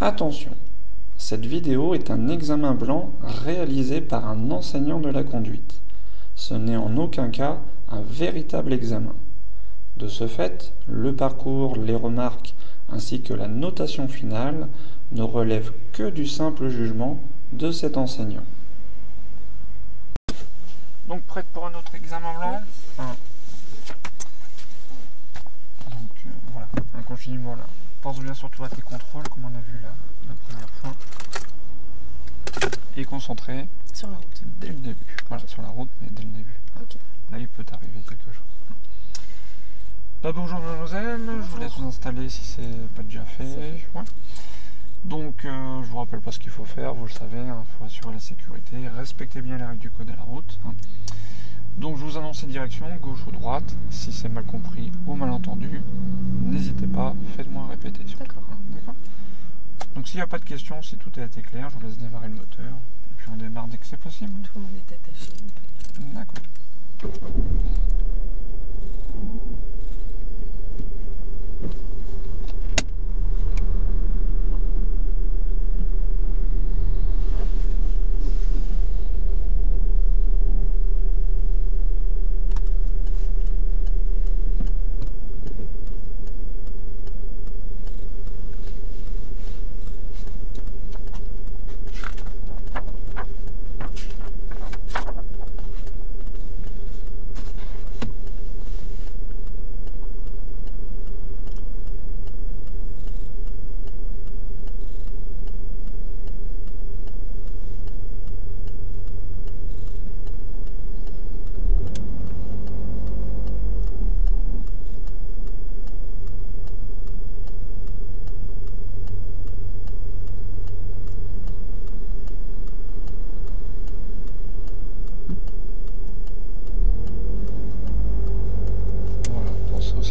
Attention, cette vidéo est un examen blanc réalisé par un enseignant de la conduite. Ce n'est en aucun cas un véritable examen. De ce fait, le parcours, les remarques ainsi que la notation finale ne relèvent que du simple jugement de cet enseignant. Donc prête pour un autre examen blanc? Voilà, un continu, voilà. Pense bien surtout à tes contrôles, comme on a vu la première fois. Et concentré sur la route. Dès le début. Voilà, sur la route, mais dès le début. Okay. Là, il peut t'arriver quelque chose. Bonjour mademoiselle, bonjour. Je vous laisse vous installer si c'est pas déjà fait. Ouais. Donc, je vous rappelle pas ce qu'il faut faire, vous le savez, il faut assurer la sécurité, respectez bien les règles du code à la route. Donc, je vous annonce une direction, gauche ou droite. Si c'est mal compris ou mal entendu, n'hésitez pas, faites-moi répéter. D'accord. D'accord. Donc, s'il n'y a pas de questions, si tout a été clair, je vous laisse démarrer le moteur. Et puis, on démarre dès que c'est possible. Tout le monde est attaché, on peut y aller. D'accord.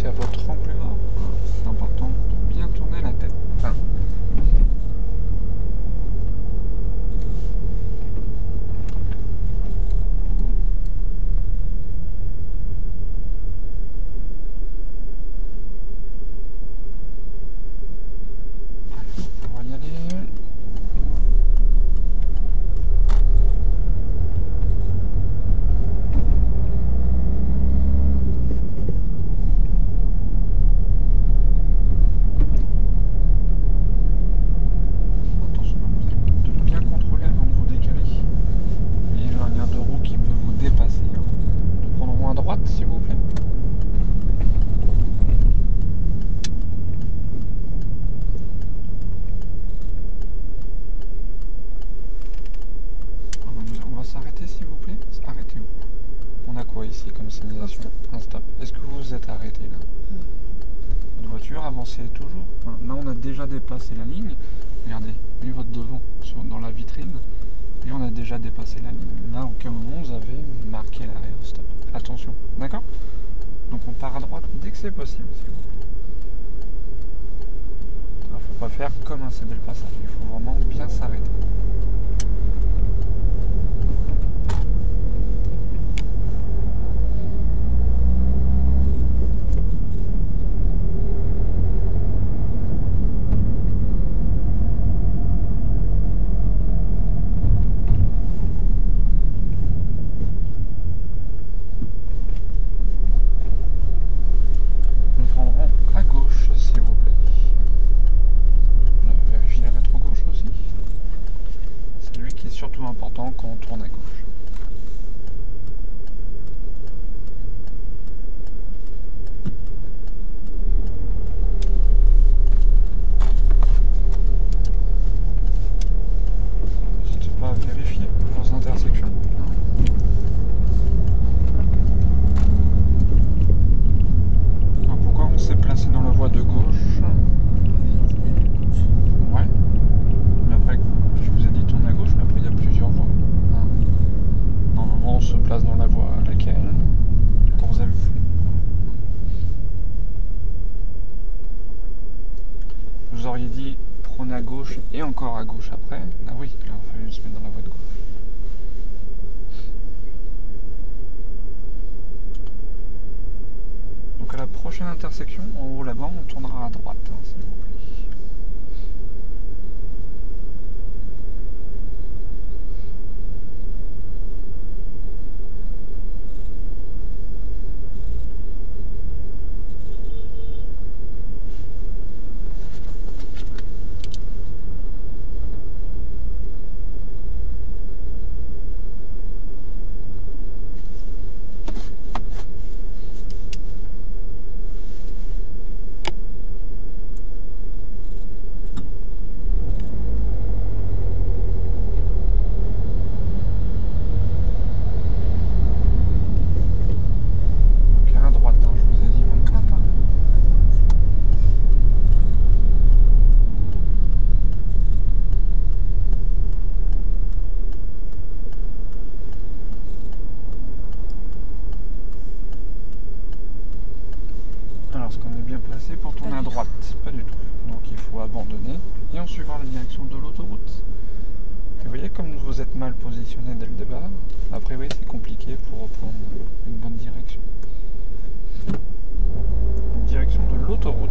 À votre angle mort, c'est important de bien tourner la tête. On va y aller. S'il vous plaît. On va s'arrêter s'il vous plaît. Arrêtez-vous. On a quoi ici comme signalisation? Un stop. Est-ce que vous vous êtes arrêté là? Votre voiture avancez toujours. Là on a déjà dépassé la ligne. Regardez, vu votre devant dans la vitrine. Et on a déjà dépassé la ligne. Là, à aucun moment vous avez marqué l'arrêt au stop. Attention, d'accord? Donc on part à droite dès que c'est possible, s'il vous plaît. Il ne faut pas faire comme un céder le passage, il faut vraiment bien s'arrêter. À gauche, s'il vous plaît. Vérifiez le rétro-gauche aussi. C'est lui qui est surtout important quand on tourne à gauche. N'hésitez pas à vérifier vos intersections. Pourquoi on s'est placé dans la voie de gauche? Ouais. Mais après, je vous ai dit tourner à gauche, mais après il y a plusieurs voies. Normalement, on se place dans la voie à laquelle quand vous avez vu. Vous auriez dit prenez à gauche et encore à gauche après. Ah oui, il a fallu se mettre dans la voie de gauche. Donc à la prochaine intersection, en haut là-bas, on tournera à droite, s'il vous plaît. coordonnées et on suivra la direction de l'autoroute. Et vous voyez, comme vous êtes mal positionné dès le départ, après oui, c'est compliqué pour reprendre une bonne direction. Direction de l'autoroute.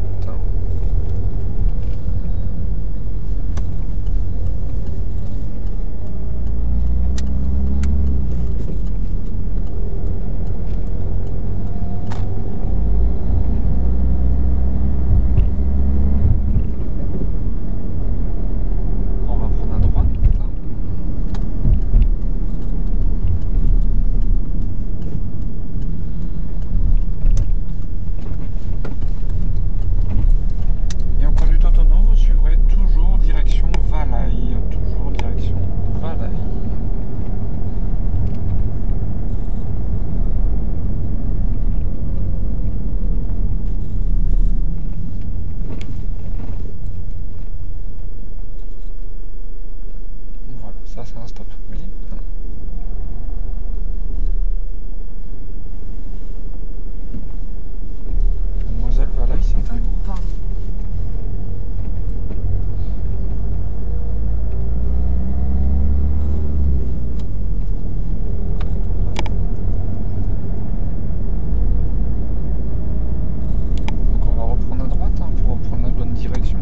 Ça, c'est un stop, oui. Mademoiselle, voilà, ici, c'est bon. Pardon. Donc on va reprendre à droite pour reprendre la bonne direction.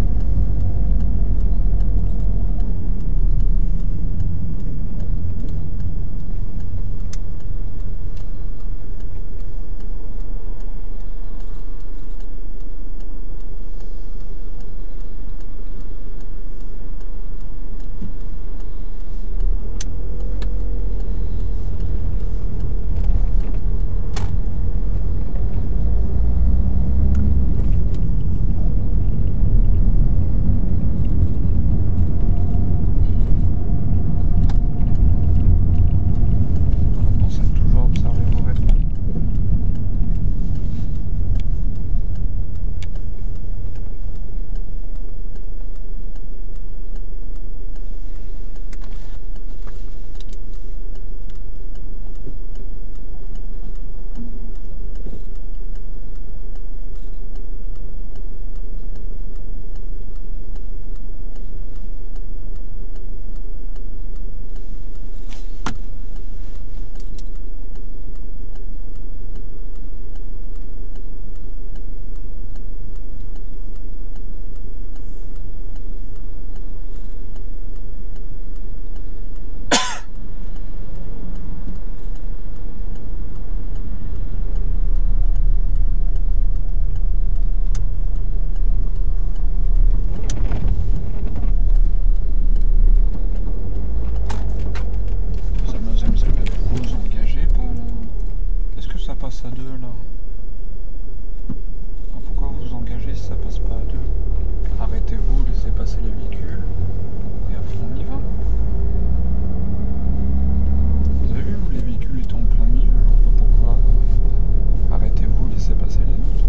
passe à deux là. Alors pourquoi vous vous engagez si ça passe pas à deux? Arrêtez-vous, laissez passer les véhicules et après on y va. Vous avez vu, les véhicules étaient en plein milieu, je vois pas pourquoi. Arrêtez-vous, laissez passer les autres.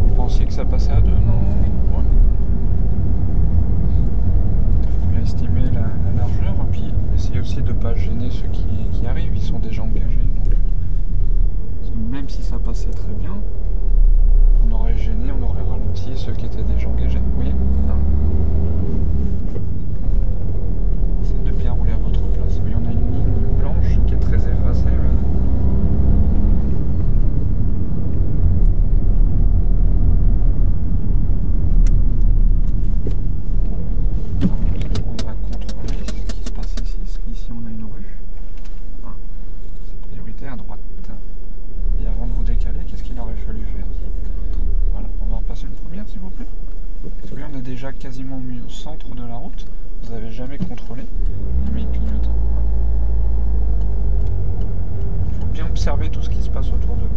Vous pensiez que ça passait à deux, non? Ouais. Il faut bien estimer la largeur, et puis essayez aussi de ne pas gêner ceux qui arrivent, ils sont déjà engagés. Donc, parce que même si ça passait très bien, on aurait gêné, on aurait ralenti ceux qui étaient déjà engagés. Vous voyez? Essayez de bien rouler à votre place. Oui, on a une ligne blanche qui est très effacée. On va contrôler ce qui se passe ici, parce qu'ici on a une rue. C'est priorité à droite. Et avant de vous décaler, qu'est-ce qu'il aurait fallu faire? Voilà, on va repasser une première s'il vous plaît. Parce que là on est déjà quasiment au centre de la route. Vous n'avez jamais contrôlé. Mais il clignote. Il faut bien observer tout ce qui se passe autour de vous.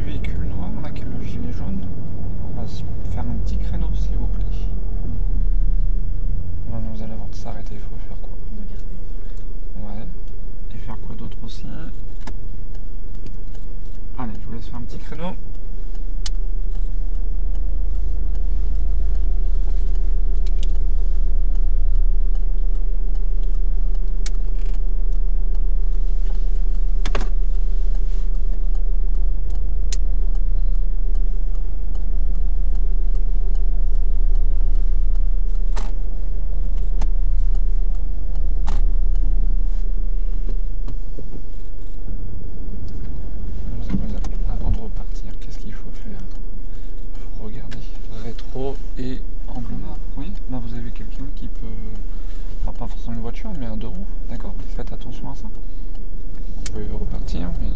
véhicule noir là qui est le gilet jaune, on va se faire un petit créneau s'il vous plaît. Voilà, vous allez avant de s'arrêter, il faut faire quoi? Regardez. Ouais. Et faire quoi d'autre aussi? Allez, je vous laisse faire un petit créneau. Avant de repartir, qu'est-ce qu'il faut faire? Il faut regarder rétro et angle mort. Oui, là vous avez quelqu'un qui peut... Alors, pas forcément une voiture, mais un deux roues. D'accord? Faites attention à ça. Vous pouvez repartir, mais...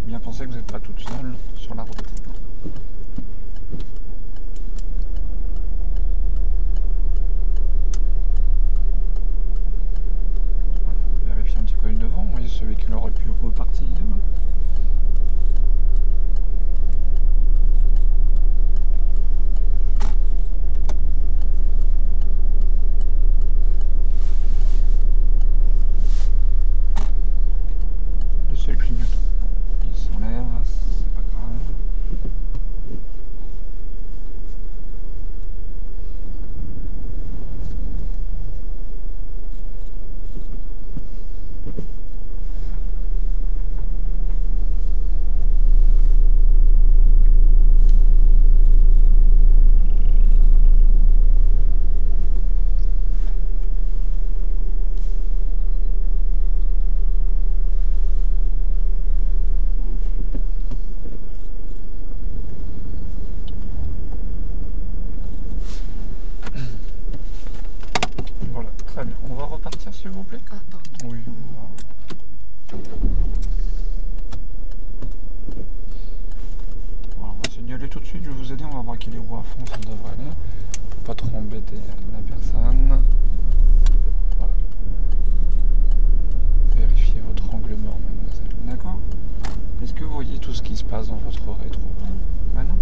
Bien penser que vous n'êtes pas toute seule sur la route. Vérifiez un petit coup devant, vous voyez, ce véhicule aurait pu repartir. Le seul clignotant. Il s'enlève, c'est pas grave. Voilà, très bien. On va repartir s'il vous plaît? Ah, pardon. Oui. Voilà, on va signaler tout de suite, je vais vous aider, on va voir qu'il est roues à fond, ça devrait aller. Faut pas trop embêter la personne. Voilà. Vérifiez votre angle mort, mademoiselle. D'accord? Est-ce que vous voyez tout ce qui se passe dans votre rétro? Ben non.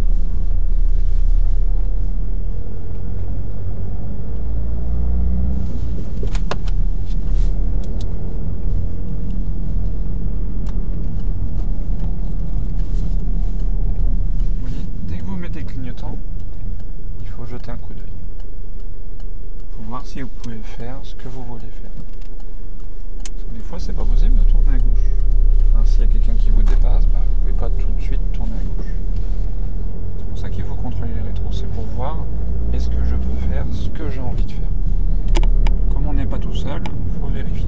Vous voyez, dès que vous mettez le clignotant, il faut jeter un coup d'œil. Pour voir si vous pouvez faire ce que vous voulez faire. Parce que des fois, c'est pas possible de tourner à gauche. Hein, s'il y a quelqu'un qui vous dépasse, bah, vous ne pouvez pas tout de suite tourner à gauche. C'est pour ça qu'il faut contrôler les rétros. C'est pour voir est-ce que je peux faire ce que j'ai envie de faire. Comme on n'est pas tout seul, il faut vérifier.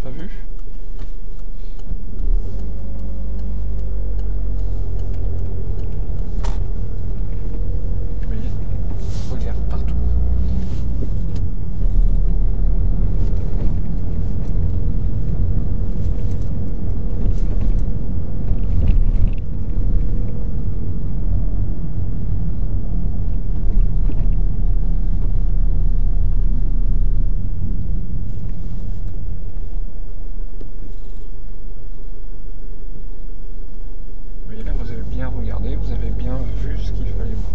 pas vu. Vous voyez, regarde partout. Regardez, vous avez bien vu ce qu'il fallait voir.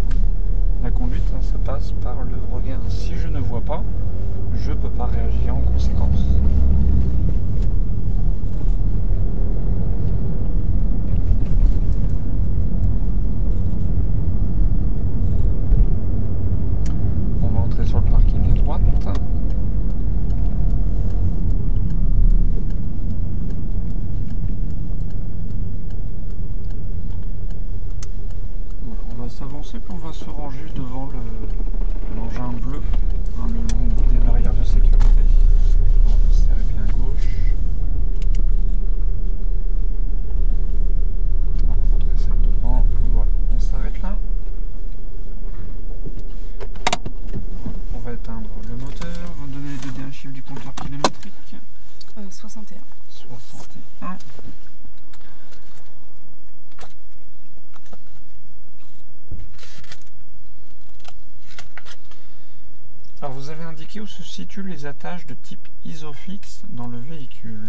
La conduite, hein, ça passe par le regard. Si je ne vois pas, je ne peux pas réagir en conséquence. On va entrer sur le parking à droite. S'avancer, puis on va se ranger devant l'engin bleu, hein, le long des barrières de sécurité. On va se serrer bien à gauche. On va rentrer celle devant. Voilà, on s'arrête là. On va éteindre le moteur. On va me donner les deux derniers chiffres du compteur kilométrique. 61. 61. Alors vous avez indiqué où se situent les attaches de type Isofix dans le véhicule.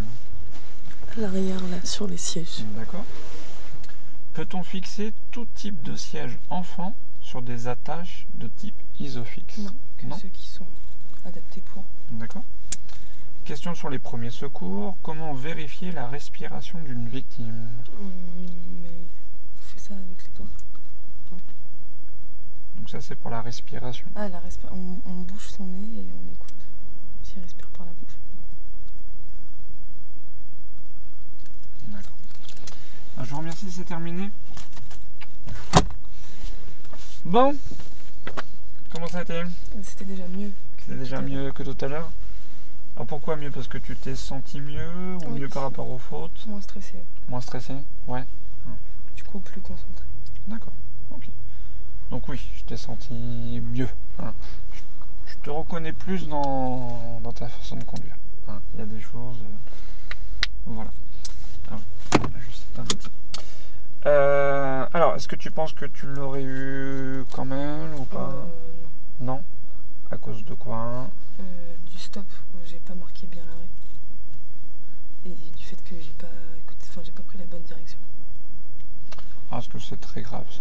À l'arrière, là, sur les sièges. D'accord. Peut-on fixer tout type de siège enfant sur des attaches de type Isofix? Non, que ceux qui sont adaptés pour. D'accord. Question sur les premiers secours. Comment vérifier la respiration d'une victime? Mais on fait ça avec les doigts. Donc ça c'est pour la respiration. Ah, on bouche son nez et on écoute s'il respire par la bouche. D'accord. Je vous remercie, c'est terminé. Bon, comment ça a été? C'était déjà mieux. C'était déjà mieux que tout à l'heure. Alors pourquoi mieux? Parce que tu t'es senti mieux ou mieux par rapport aux fautes? Moins stressé. Moins stressé? Ouais. Du coup, plus concentré. D'accord, ok. Donc oui, je t'ai senti mieux. Hein. Je te reconnais plus dans ta façon de conduire. Hein. Il y a des choses... voilà. Alors, juste un petit. Alors, est-ce que tu penses que tu l'aurais eu quand même ou pas? Non. Non? À cause de quoi? Du stop où j'ai pas marqué bien l'arrêt. Et du fait que j'ai pas pris la bonne direction. Ah, est-ce que c'est très grave ça?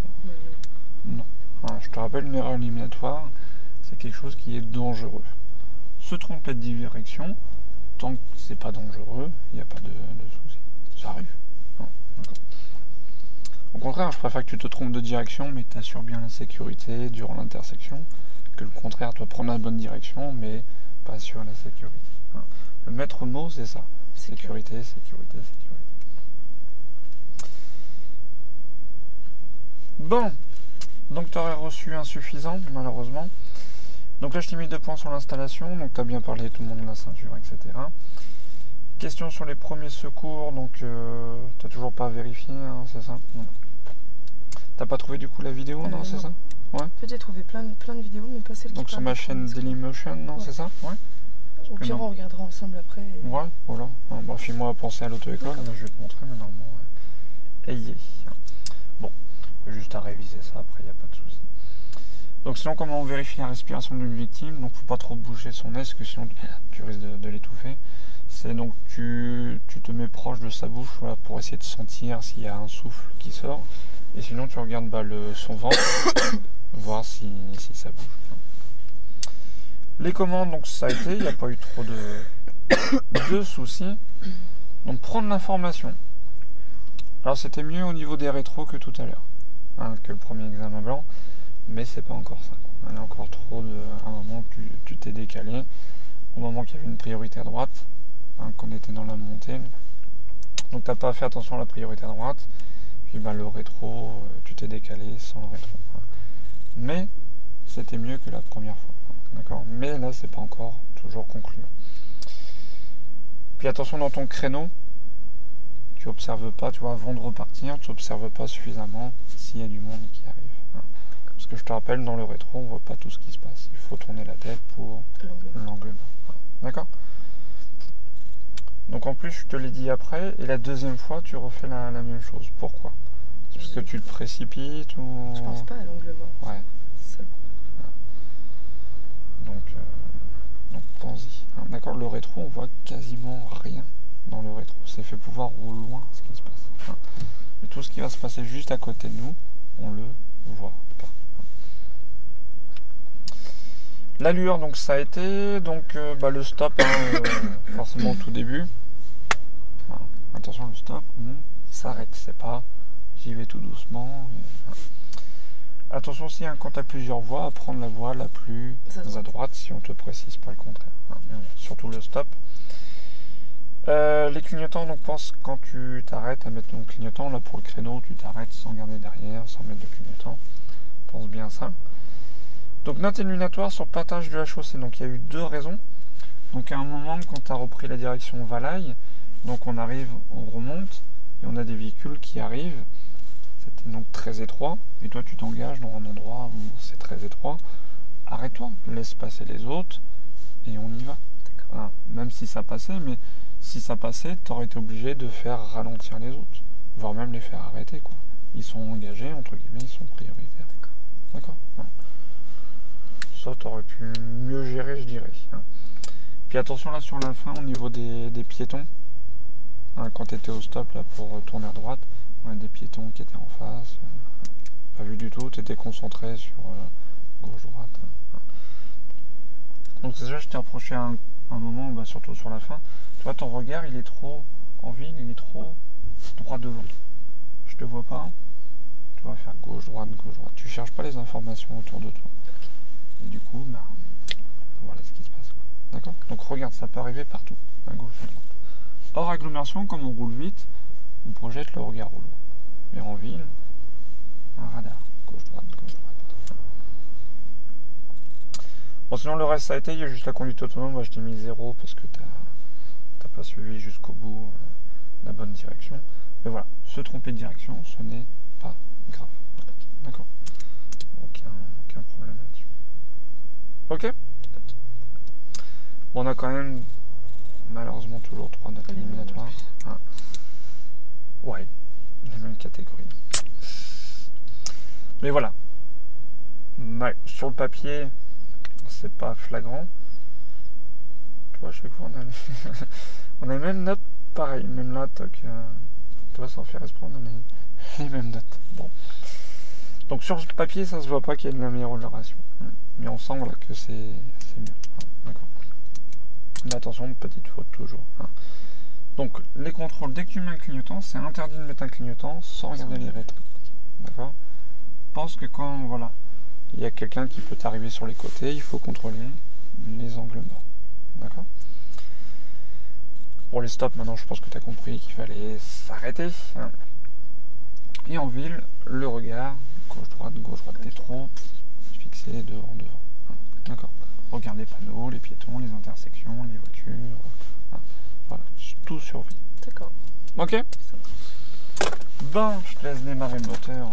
Non. Alors, je te rappelle, une erreur éliminatoire, c'est quelque chose qui est dangereux. Se tromper de direction, tant que c'est pas dangereux, il n'y a pas de souci. Ça arrive. Non, d'accord. Au contraire, je préfère que tu te trompes de direction, mais que tu assures bien la sécurité durant l'intersection, que le contraire, tu dois prendre la bonne direction, mais pas assurer la sécurité. Hein. Le maître mot, c'est ça. Sécurité, sécurité, sécurité. Bon. Donc tu aurais reçu insuffisant, malheureusement. Donc là je t'ai mis 2 points sur l'installation, donc tu as bien parlé tout le monde de la ceinture, etc. Question sur les premiers secours, donc tu n'as toujours pas vérifié, hein, c'est ça? T'as pas trouvé du coup la vidéo, non, c'est ça? Ouais. En fait j'ai trouvé plein de vidéos, mais pas celle qui donc sur ma chaîne Dailymotion, non, c'est ça? Ouais. Au pire on regardera ensemble après. Ouais, voilà. Bon, file-moi à penser à l'auto-école, je vais te montrer, mais normalement... Ayez. Bon. Juste à réviser ça, après il n'y a pas de souci. Donc sinon, comment on vérifie la respiration d'une victime? Donc faut pas trop bouger son nez, parce que sinon tu risques de l'étouffer. C'est donc tu te mets proche de sa bouche, voilà, pour essayer de sentir s'il y a un souffle qui sort. Et sinon tu regardes son ventre, voir si ça bouge. Les commandes, donc ça a été, il n'y a pas eu trop de soucis. Donc prendre l'information. Alors c'était mieux au niveau des rétros que tout à l'heure. Hein, que le premier examen blanc, mais c'est pas encore ça. Il y a encore trop à un moment que tu t'es décalé, au moment qu'il y avait une priorité à droite, hein, qu'on était dans la montée. Donc t'as pas fait attention à la priorité à droite, puis le rétro, tu t'es décalé sans le rétro. Hein. Mais c'était mieux que la première fois. D'accord. Mais là c'est pas encore toujours concluant. Puis attention, dans ton créneau, tu observes pas, tu vois, avant de repartir, tu observes pas suffisamment s'il y a du monde qui arrive. Hein. Parce que je te rappelle, dans le rétro, on voit pas tout ce qui se passe. Il faut tourner la tête pour l'angle mort. D'accord? Donc en plus, je te l'ai dit après, et la deuxième fois, tu refais la même chose. Pourquoi? Parce que tu te précipites ou... Je pense pas à l'angle mort. Ouais. Donc pense-y. Hein, d'accord? Le rétro, on voit quasiment rien dans le rétro. C'est fait pour voir au loin ce qui se passe. Hein. Et tout ce qui va se passer juste à côté de nous, on le voit pas. L'allure, donc ça a été, donc le stop, hein, forcément au tout début. Voilà. Attention, le stop, on s'arrête, c'est pas j'y vais tout doucement. Et, attention aussi, hein, quand tu as plusieurs voies, à prendre la voie la plus à droite si on te précise pas le contraire. Hein, surtout le stop. Les clignotants, donc pense quand tu t'arrêtes à mettre ton clignotant, là pour le créneau, tu t'arrêtes sans garder derrière, sans mettre de clignotant. Pense bien à ça. Donc note éliminatoire sur le partage de la chaussée. Donc il y a eu deux raisons. Donc à un moment, quand tu as repris la direction Valaï, donc on arrive, on remonte, et on a des véhicules qui arrivent. C'était donc très étroit, et toi tu t'engages dans un endroit où c'est très étroit. Arrête-toi, laisse passer les autres, et on y va. Voilà. Même si ça passait, mais si ça passait, tu aurais été obligé de faire ralentir les autres, voire même les faire arrêter, quoi. Ils sont engagés, entre guillemets, ils sont prioritaires. D'accord. Voilà. Ça, tu aurais pu mieux gérer, je dirais. Hein. Puis attention là sur la fin, au niveau des piétons, hein, quand tu étais au stop là pour tourner à droite, on a des piétons qui étaient en face, pas vu du tout, tu étais concentré sur gauche-droite. Hein. Donc déjà, je t'ai approché à un moment, surtout sur la fin, tu vois, ton regard, il est trop en ville, il est trop droit devant. Je te vois pas, tu vas faire gauche-droite, gauche-droite. Tu cherches pas les informations autour de toi. Et du coup, voilà ce qui se passe. D'accord? Donc regarde, ça peut arriver partout, à gauche, à droite. Hors agglomération, comme on roule vite, on projette le regard au loin. Mais en ville, un radar, gauche-droite, gauche-droite. Bon, sinon le reste ça a été, il y a juste la conduite autonome. Moi je t'ai mis 0 parce que t'as pas suivi jusqu'au bout la bonne direction. Mais voilà, se tromper de direction, ce n'est pas grave. D'accord? Aucun problème là-dessus. Ok? Bon, on a quand même malheureusement toujours 3 notes éliminatoires. Hein. Ouais, les mêmes catégories. Mais voilà. Ouais, sur le papier, c'est pas flagrant. Tu vois, à chaque fois, on a les mêmes notes pareil. Même là, toc, tu vois, sans faire exprès, on a les mêmes notes. Bon. Donc sur le papier, ça se voit pas qu'il y a une amélioration. Mais on sent voilà, que c'est mieux. Hein, d'accord. Mais attention, petite faute toujours. Hein. Donc les contrôles, dès que tu mets un clignotant, c'est interdit de mettre un clignotant sans regarder les rétros. D'accord? Pense que quand voilà, il y a quelqu'un qui peut t'arriver sur les côtés, il faut contrôler les angles morts. D'accord? Pour les stops, maintenant je pense que tu as compris qu'il fallait s'arrêter. Hein. Et en ville, le regard, gauche-droite, t'es trop fixé devant. Hein. D'accord? Regarde les panneaux, les piétons, les intersections, les voitures. Hein. Voilà, tout survie. D'accord. Ok? Ben, je te laisse démarrer le moteur.